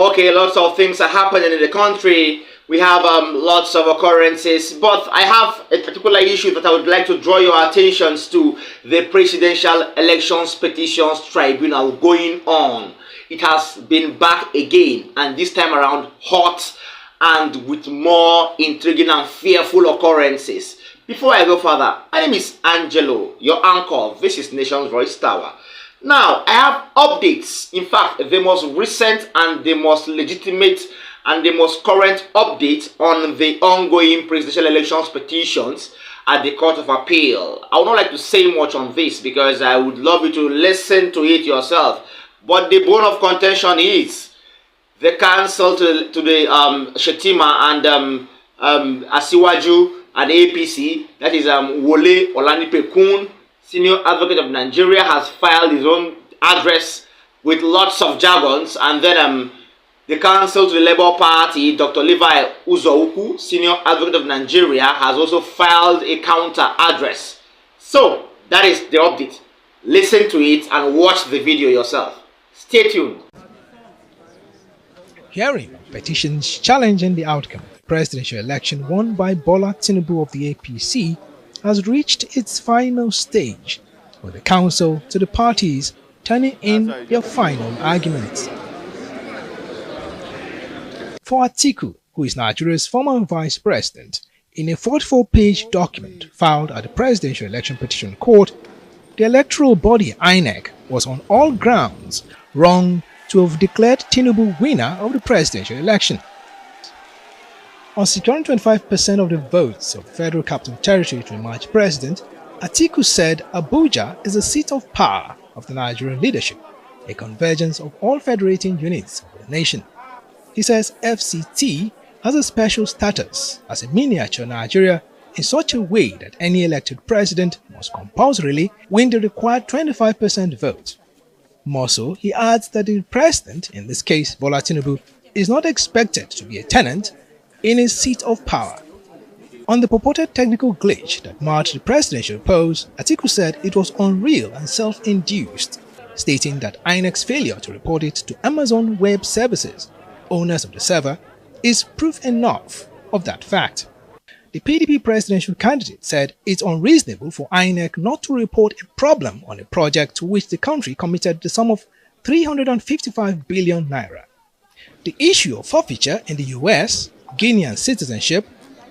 Okay, lots of things are happening in the country. We have lots of occurrences, but I have a particular issue that I would like to draw your attentions to: the Presidential Elections Petitions Tribunal going on. It has been back again, and this time around hot and with more intriguing and fearful occurrences. Before I go further, my name is Angelo, your anchor. This is Nation's Voice Tower. Now, I have updates. In fact, the most recent and the most legitimate and the most current update on the ongoing presidential elections petitions at the Court of Appeal. I would not like to say much on this because I would love you to listen to it yourself. But the bone of contention is the counsel to the Shetima and Asiwaju and APC, that is Wole Olanipe-Kun, Senior Advocate of Nigeria, has filed his own address with lots of jargons, and then the counsel to the Labour Party, Dr. Levi Uzouku, Senior Advocate of Nigeria, has also filed a counter address. So that is the update. Listen to it and watch the video yourself. Stay tuned. Hearing petitions challenging the outcome of the presidential election won by Bola Tinibu of the APC has reached its final stage, with the counsel to the parties turning in their final arguments. For Atiku, who is Nigeria's former vice president, in a 44-page document filed at the Presidential Election Petition Court, the electoral body INEC was on all grounds wrong to have declared Tinibu winner of the presidential election. On securing 25% of the votes of the Federal Capital Territory to emerge president, Atiku said Abuja is the seat of power of the Nigerian leadership, a convergence of all federating units of the nation. He says FCT has a special status as a miniature Nigeria in such a way that any elected president must compulsorily win the required 25% vote. More so, he adds that the president, in this case Bola Tinubu, is not expected to be a tenant in his seat of power. On the purported technical glitch that marred the presidential polls, Atiku said it was unreal and self-induced, stating that INEC's failure to report it to Amazon Web Services, owners of the server, is proof enough of that fact. The PDP presidential candidate said it's unreasonable for INEC not to report a problem on a project to which the country committed the sum of 355 billion naira. The issue of forfeiture in the US, Guinean citizenship,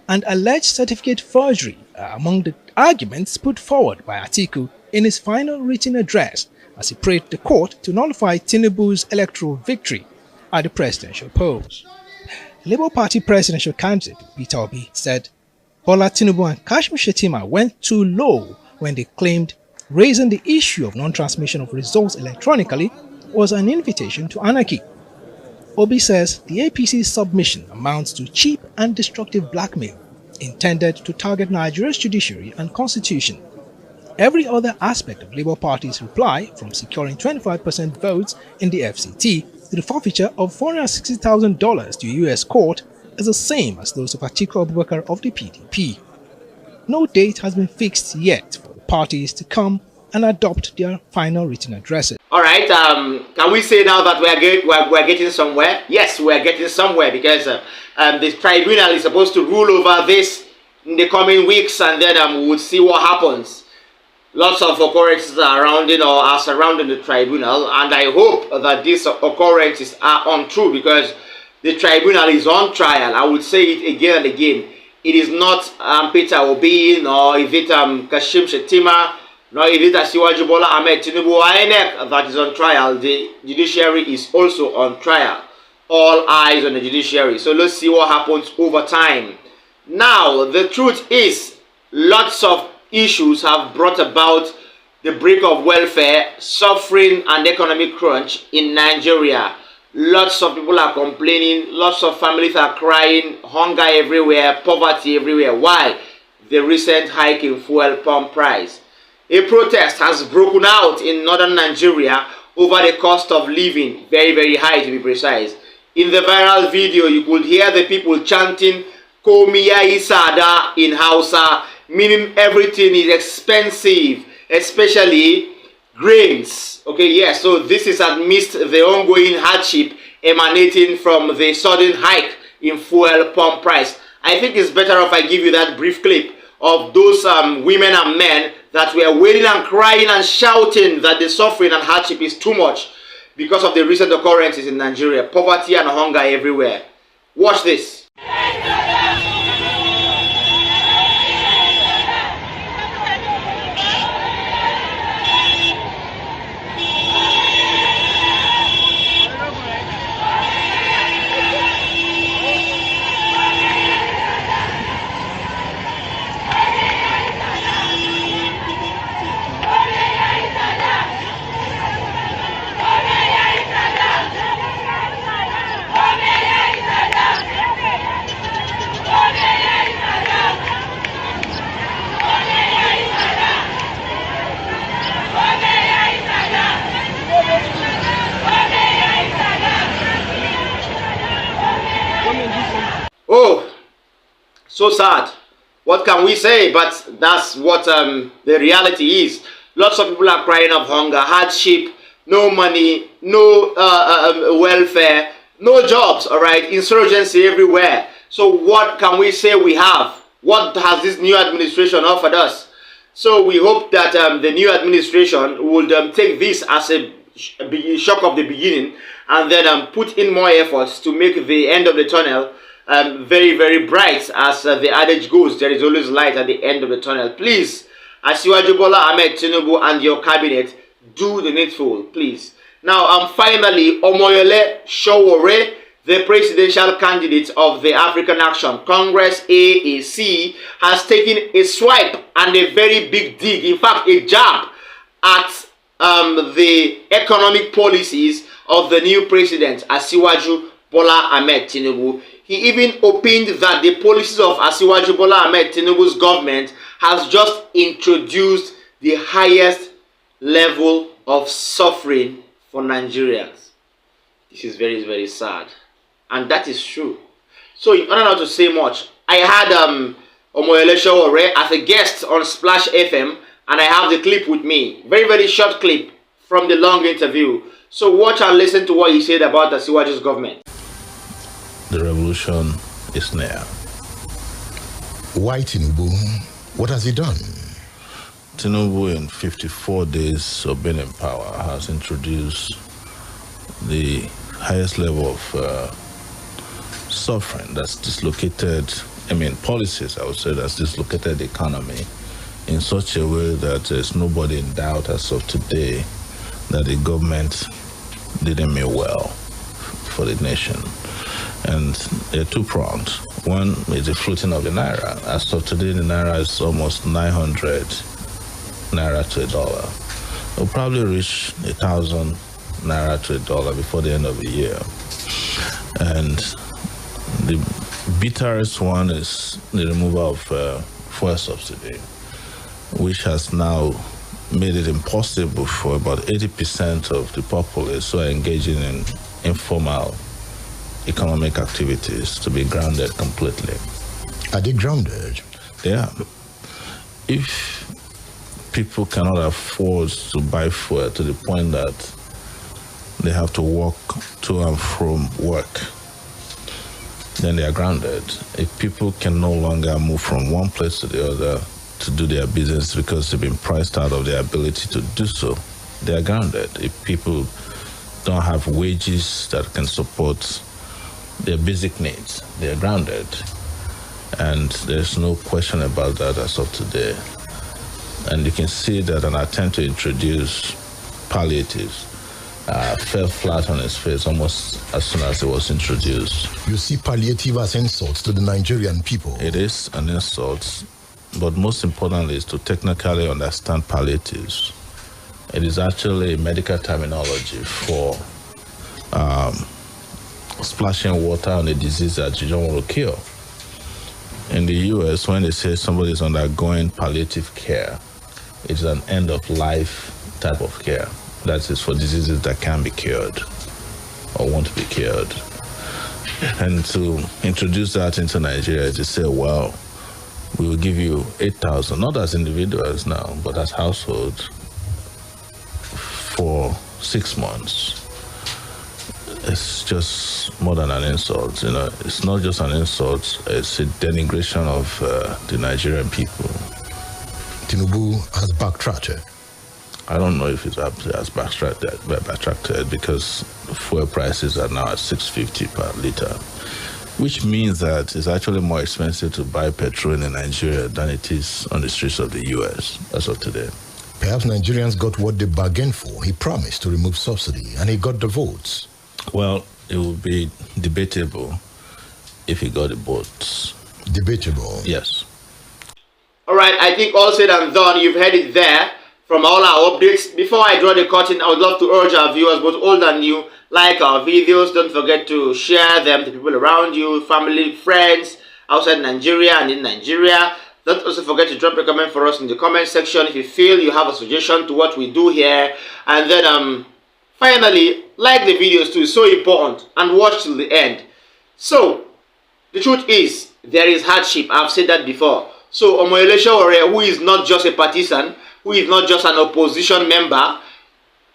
and alleged certificate forgery are among the arguments put forward by Atiku in his final written address as he prayed the court to nullify Tinubu's electoral victory at the presidential polls. Labour Party presidential candidate Peter Obi said Bola Tinubu and Kashim Shettima went too low when they claimed raising the issue of non-transmission of results electronically was an invitation to anarchy. Obi says the APC's submission amounts to cheap and destructive blackmail intended to target Nigeria's judiciary and constitution. Every other aspect of Labour Party's reply, from securing 25% votes in the FCT to the forfeiture of $460,000 to a US court, is the same as those of Atiku Abubakar of the PDP. No date has been fixed yet for the parties to come and adopt their final written addresses. All right, can we say now that we're getting somewhere? Yes, we're getting somewhere because the tribunal is supposed to rule over this in the coming weeks, and then we'll see what happens. Lots of occurrences are surrounding the tribunal, and I hope that these occurrences are untrue because the tribunal is on trial. I would say it again and again. It is not Peter Obi, nor is it Kashim Shettima, nor is it Asiwaju Bola Ahmed Tinibu INEC that is on trial. The judiciary is also on trial. All eyes on the judiciary. So let's see what happens over time. Now, the truth is, lots of issues have brought about the break of welfare, suffering, and economic crunch in Nigeria. Lots of people are complaining, lots of families are crying, hunger everywhere, poverty everywhere. Why? The recent hike in fuel pump price. A protest has broken out in northern Nigeria over the cost of living, very, very high to be precise. In the viral video, you could hear the people chanting Komiya Isada in Hausa, meaning everything is expensive, especially grains. Okay, yes, so this is amidst the ongoing hardship emanating from the sudden hike in fuel pump price. I think it's better if I give you that brief clip of those women and men that were wailing and crying and shouting that the suffering and hardship is too much because of the recent occurrences in Nigeria. Poverty and hunger everywhere. Watch this. Oh, so sad. What can we say? But that's what the reality is. Lots of people are crying of hunger, hardship, no money, no welfare, no jobs, all right? Insurgency everywhere. So what can we say we have? What has this new administration offered us? So we hope that the new administration would take this as a shock of the beginning and then put in more efforts to make the end of the tunnel very, very bright. As the adage goes, there is always light at the end of the tunnel. Please, Asiwaju Bola Ahmed Tinibu and your cabinet, do the needful, please. Now, finally, Omoyole Sowore, the presidential candidate of the African Action Congress, AAC, has taken a swipe and a very big dig, in fact, a jab at the economic policies of the new president, Asiwaju Bola Ahmed Tinibu. He even opined that the policies of Asiwaju Bola Ahmed Tinubu's government has just introduced the highest level of suffering for Nigerians. This is very, very sad. And that is true. So, in order not to say much, I had Omoyole Sowore as a guest on Splash FM, and I have the clip with me. Very, very short clip from the long interview. So watch and listen to what he said about Asiwaju's government. The revolution is near. Why Tinibu? What has he done? Tinibu, in 54 days of being in power, has introduced the highest level of suffering that's dislocated, policies, I would say, that's dislocated the economy in such a way that there's nobody in doubt as of today that the government didn't mean well for the nation. And they're two-pronged. One is the floating of the naira. As of today, the naira is almost 900 naira to a dollar. It'll probably reach 1,000 naira to a dollar before the end of the year. And the bitterest one is the removal of fuel subsidy, which has now made it impossible for about 80% of the populace who are engaging in informal economic activities to be grounded completely. Are they grounded? Yeah. If people cannot afford to buy fuel to the point that they have to walk to and from work, then they are grounded. If people can no longer move from one place to the other to do their business because they've been priced out of their ability to do so, they are grounded. If people don't have wages that can support their basic needs, they are grounded. And there's no question about that as of today. And you can see that an attempt to introduce palliatives fell flat on its face almost as soon as it was introduced. You see palliative as insults to the Nigerian people. It is an insult, but most importantly is to technically understand palliatives. It is actually a medical terminology for splashing water on a disease that you don't want to cure. In the US, when they say somebody is undergoing palliative care, it's an end-of-life type of care. That is for diseases that can be cured or won't be cured. And to introduce that into Nigeria, to say, well, we will give you 8,000, not as individuals now, but as households for 6 months. it's just more than an insult. You know, it's not just an insult, it's a denigration of the Nigerian people. Tinibu has backtracked. I don't know if it has backtracked because fuel prices are now at $6.50 per liter, which means that it's actually more expensive to buy petrol in Nigeria than it is on the streets of the US as of today. Perhaps Nigerians got what they bargained for. He promised to remove subsidy, and he got the votes. Well, it would be debatable if he got the votes. Debatable? Yes. All right, I think all said and done. You've heard it there from all our updates. Before I draw the curtain, I would love to urge our viewers, both old and new, like our videos. Don't forget to share them to people around you, family, friends, outside Nigeria and in Nigeria. Don't also forget to drop a comment for us in the comment section if you feel you have a suggestion to what we do here. And then finally, like the videos too. It's so important, and watch till the end. So the truth is, there is hardship. I've said that before. So Omoyolesho Ore, who is not just a partisan, who is not just an opposition member,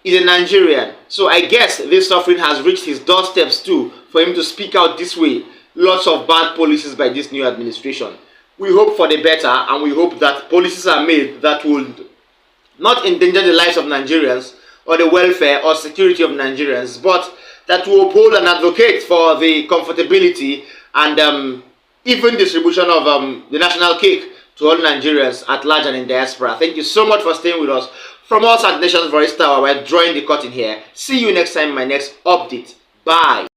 is a Nigerian. So I guess this suffering has reached his doorsteps too, for him to speak out this way. Lots of bad policies by this new administration. We hope for the better, and we hope that policies are made that will not endanger the lives of Nigerians or the welfare or security of Nigerians, but that will uphold and advocate for the comfortability and even distribution of the national cake to all Nigerians at large and in diaspora. Thank you so much for staying with us. From us at Nation's Voice Tower, we're drawing the curtain here. See you next time in my next update. Bye.